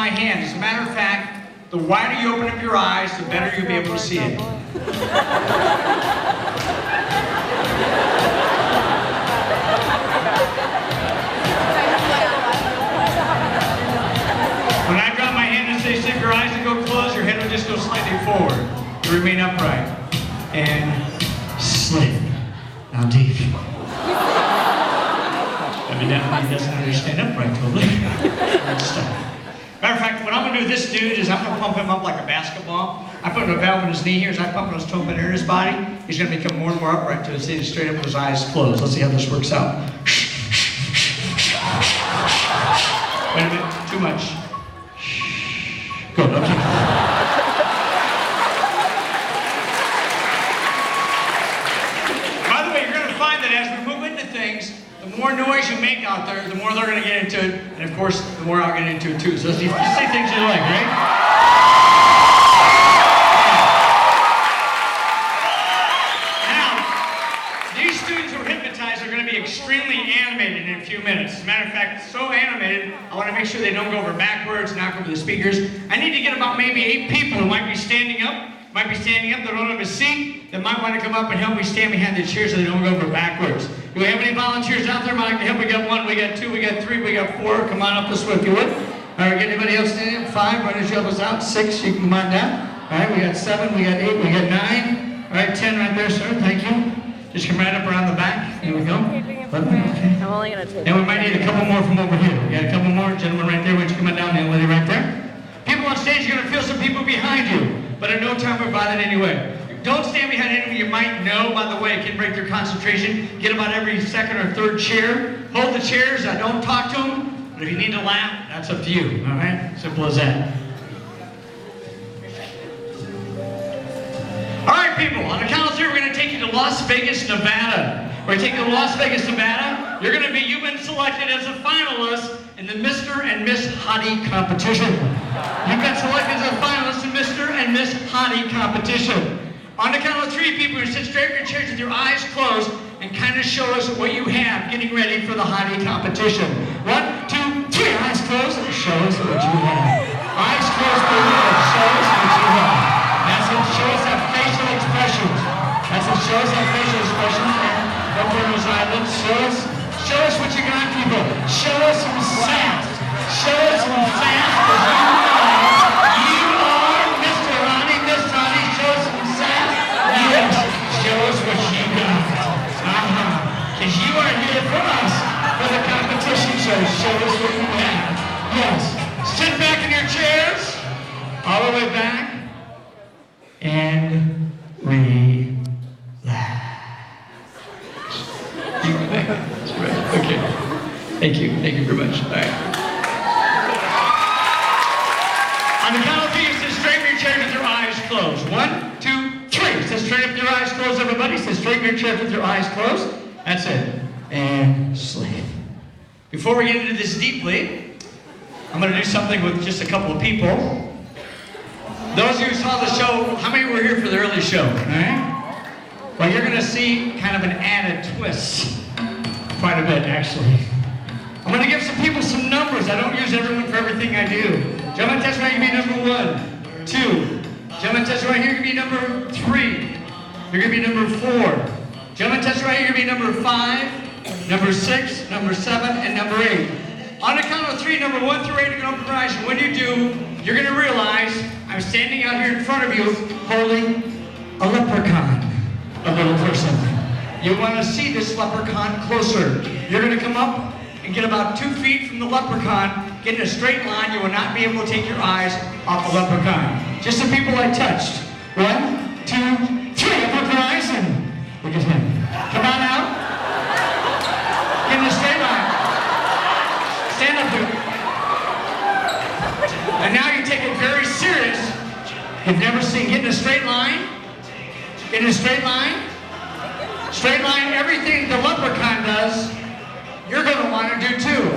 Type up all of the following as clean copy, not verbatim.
my hand. As a matter of fact, the wider you open up your eyes, the better you'll be able to see it. When I drop my hand and say slip your eyes and go closed, your head will just go slightly forward. You remain upright. And sleep. Now deep. Evidently he doesn't understand upright totally. Matter of fact, what I'm going to do with this dude is I'm going to pump him up like a basketball. I put a valve in his knee here. As I pump his toe in his body, he's going to become more and more upright until he's sitting straight up with his eyes closed. Let's see how this works out. Wait a minute, too much. Good, okay. By the way, you're going to find that as we move into things, the more noise you make out there, the more they're going to get into it, and of course, the more I'll get into it too. So let's say things you like, right? Now, these students who are hypnotized are going to be extremely animated in a few minutes. As a matter of fact, so animated, I want to make sure they don't go over backwards, knock over the speakers. I need to get about maybe 8 people who might be standing up, they don't have a seat, that might want to come up and help me stand behind the chair so they don't go over backwards. Do we have any volunteers out there? Might like to help? We got 1, we got 2, we got 3, we got 4. Come on up this way if you would. All right, get anybody else standing up? 5, why don't you help us out? 6, you can come on down. All right, we got 7, we got 8, we got 9. All right, 10 right there, sir, thank you. Just come right up around the back. Here we go. Okay. I'm only going to take And we might need a couple more from over here. We got a couple more. Gentlemen right there, why don't you come on down, the lady right there. People on stage, you're going to feel some people behind you. But in no time we're bothered anyway. Don't stand behind anyone you might know, by the way, it can break their concentration. Get about every second or third chair. Hold the chairs, don't talk to them. But if you need to laugh, that's up to you, all right? Simple as that. All right, people, on the count of 3, we're going to take you to Las Vegas, Nevada. We're going to take you to Las Vegas, Nevada. You've been selected as a finalist in the Mr. and Miss Hottie competition. You've been selected as a finalist in Mr. and Miss Hottie competition. On the count of 3, people, you sit straight in your chairs with your eyes closed and kind of show us what you have getting ready for the Hottie competition. 1, 2, 3, eyes closed, show us what you have. Eyes closed, show us what you have. That's it, show us that facial expressions. That's it, show us that facial expressions. And don't burn those eyelids, show us what you got, people. Show us some sass. Show us some sass, because you are Mr. Hottie, Miss Hottie. Show us some sass. Yes, show us what you got. Because you are here for us, for the competition show. Show us what you have. Yes, sit back in your chairs, all the way back, and relax. That's right. Okay. Thank you very much. All right. On the count of 3, sit straight in your chair with your eyes closed. 1, 2, 3. Sit straight up with your eyes closed, everybody. Sit straight in your chair with your eyes closed. That's it. And sleep. Before we get into this deeply, I'm going to do something with just a couple of people. Those of you who saw the show, how many were here for the early show? All right? Well, you're going to see kind of an added twist. Quite a bit, actually. I'm going to give some people some numbers. I don't use everyone for everything I do. Gentlemen, test right, you can be number 1, 2. Gentlemen, test right here, you can be number 3. You're going to be number 4. Gentlemen, test right here, you're going to be number 5, number 6, number 7, and number 8. On the count of 3, number 1 through 8, you're going to open your eyes. And when you do, you're going to realize I'm standing out here in front of you holding a leprechaun. A little person. You want to see this leprechaun closer. You're going to come up and get about 2 feet from the leprechaun, get in a straight line. You will not be able to take your eyes off the leprechaun. Just the people I touched. 1, 2, 3. Open your eyes and look at him. Come on out. Get in a straight line. Stand up here. And now you take it very serious. You've never seen get in a straight line. In a straight line, everything the leprechaun does, you're going to want to do too.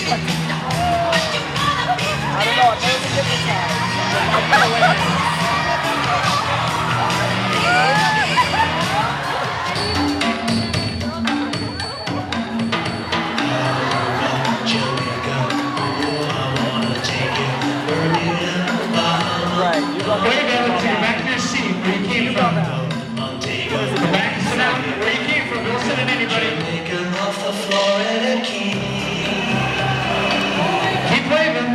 don't know, I've never been hypnotized. Right, you go back to your seat where you came from. Go back and sit down where you came from. Don't sit in anybody. Keep waving.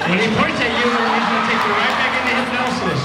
When he points at you, he's going to take you right back into hypnosis.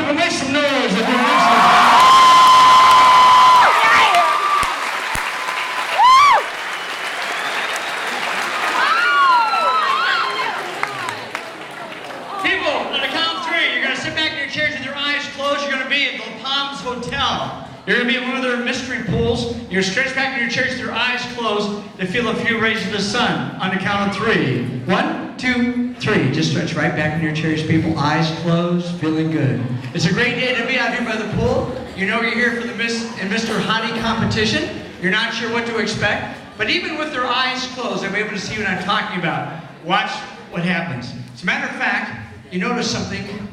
Make some noise if you're listening. People, on the count of 3, you're going to sit back in your chairs with your eyes closed. You're going to be at the Palms Hotel. You're going to be in one of their mystery pools. You're stretched back in your chairs with your eyes closed to feel a few rays of the sun. On the count of 3. 1, 2, 3. Just stretch right back in your chairs, people. Eyes closed, feeling good. It's a great day to be out here by the pool. You know you're here for the Miss and Mr. Hottie competition. You're not sure what to expect. But even with their eyes closed, they'll be able to see what I'm talking about. Watch what happens. As a matter of fact, you notice something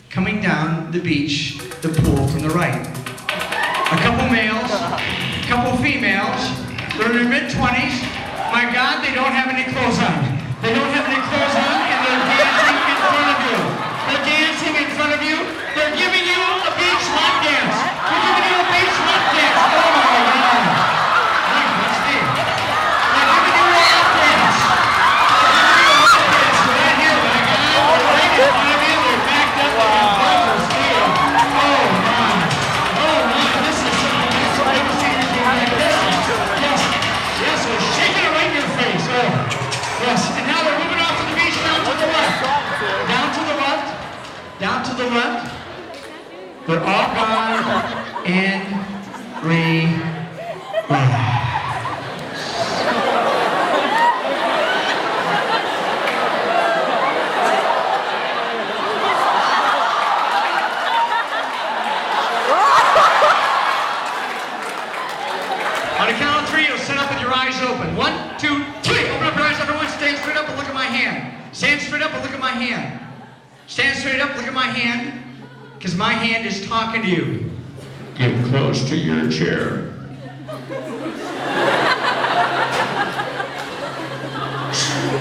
coming down the beach, the pool from the right. A couple males, a couple females. They're in their mid-20s. My God, they don't have any clothes on. They don't have any clothes on, and they're dancing in front of you. They're dancing in front of you. They're giving you a beach lap dance. They're giving you a beach lap dance. Oh my God. Let's see. They're giving you a lap dance. They're giving you a lap dance. Right here, my God. They're right in front of you. They're backed up against Buzzard Steel. Oh my. Oh my. This is something else. I've never seen anything like this. Yes. Yes. They're shaking it right in your face. Oh. Yes. And now they're moving off to the beach down to the left. Down to the left. Down to the left. They're all gone and relax. On the count of 3, you'll sit up with your eyes open. 1, 2, 3. Open up your eyes, everyone. Stand straight up and look at my hand. Stand straight up and look at my hand. Stand straight up, look at my hand, because my hand is talking to you. Get close to your chair.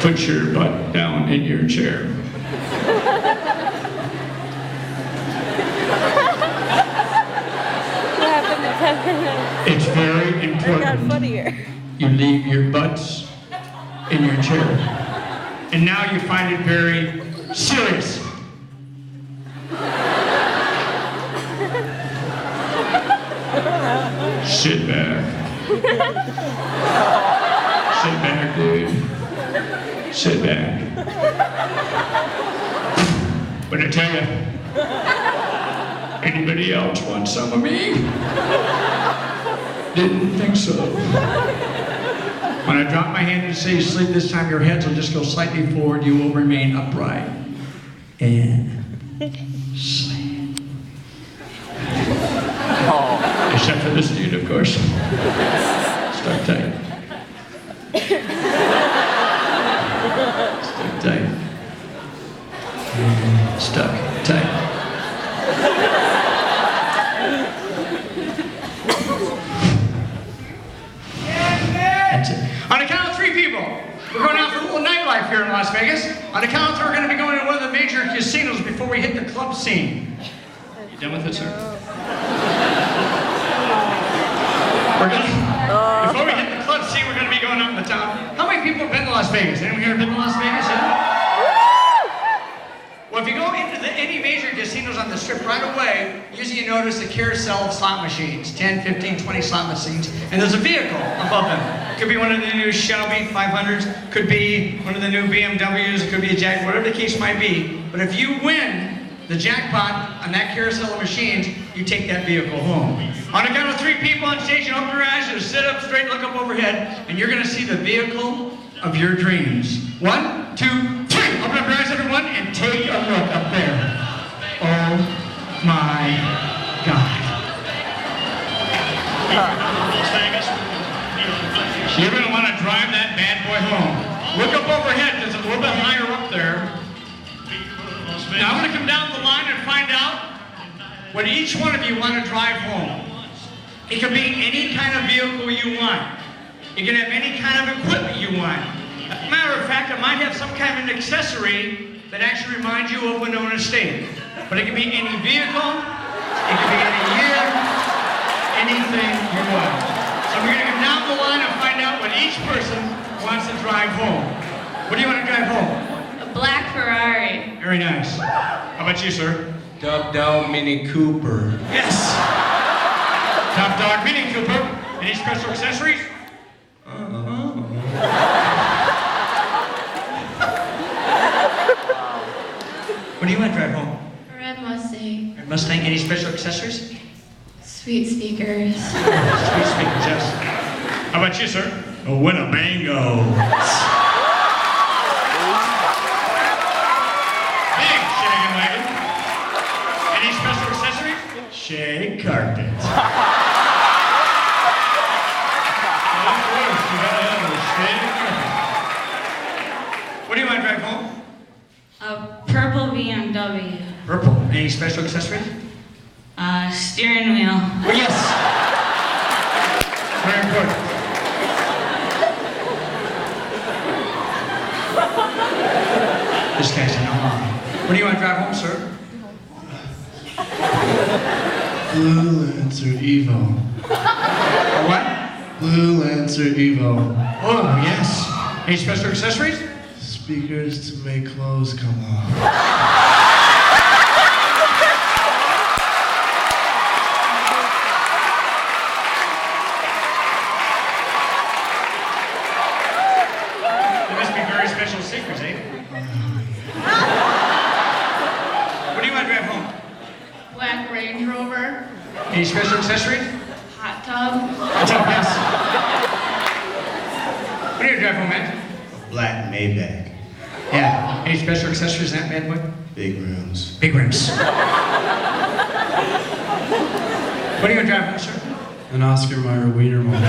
Put your butt down in your chair. What happened in 10 minutes? It's very It got important funnier. you leave your butts in your chair. And now you find it very serious. Sit back. Sit back, dude. Sit back. But I tell you, anybody else want some of me? Didn't think so. When I drop my hand and say sleep, this time your heads will just go slightly forward. You will remain upright. And sleep. Oh. Except for this dude, of course. Stuck tight. Stuck tight. Stuck tight. That's it. On the count of 3 people, we're going out for a little nightlife here in Las Vegas. On the count of 3, we're going to be going to one of the major casinos before we hit the club scene. You done with it, sir? Before we hit the club scene, we're going to be going out in the town. How many people have been to Las Vegas? Anyone here been to Las Vegas? Yeah? Well, if you go into any major casinos on the strip right away, usually you notice the carousel of slot machines, 10, 15, 20 slot machines, and there's a vehicle above them. Could be one of the new Shelby 500s, could be one of the new BMWs, it could be a Jaguar, whatever the case might be. But if you win the jackpot on that carousel of machines, you take that vehicle home. On a count of 3 people on stage, you open your eyes, you sit up straight, look up overhead, and you're gonna see the vehicle of your dreams. 1, 2, 3. Open up your eyes, everyone, and take a look up there. Oh my God. You're gonna wanna drive that bad boy home. Look up overhead, because it's a little bit higher up there. Now I'm going to come down the line and find out what each one of you want to drive home. It can be any kind of vehicle you want. You can have any kind of equipment you want. As a matter of fact, I might have some kind of an accessory that actually reminds you of Winona State. But it can be any vehicle, it can be any year, anything you want. So we're going to come down the line and find out what each person wants to drive home. What do you want to drive home? Black Ferrari. Very nice. How about you, sir? Top down Mini Cooper. Yes. Top dog Mini Cooper. Any special accessories? What do you want to drive home? A red Mustang. Red Mustang. Any special accessories? Sweet speakers. Sweet speakers, yes. How about you, sir? A Winnebago. Any special accessories? Shag carpet. Of course, you gotta have a shag carpet. What do you want to drive home? A purple BMW. Purple. Any special accessories? Steering wheel. Oh, yes. Very important. This guy's an alarm. What do you want to drive home, sir? Blue Lancer Evo. A what? Blue Lancer Evo. Oh, yes. Any special accessories? Speakers to make clothes come off. There must be very special secrets, eh? What do you want to drive home? Black Range Rover. Any special accessories? Hot tub. What's up, yes? What do you drive home, man? Black Maybach. Yeah. Any special accessories in that bad boy? Big rims. Big rims. What are you going to drive home, sir? An Oscar Mayer Wiener motor.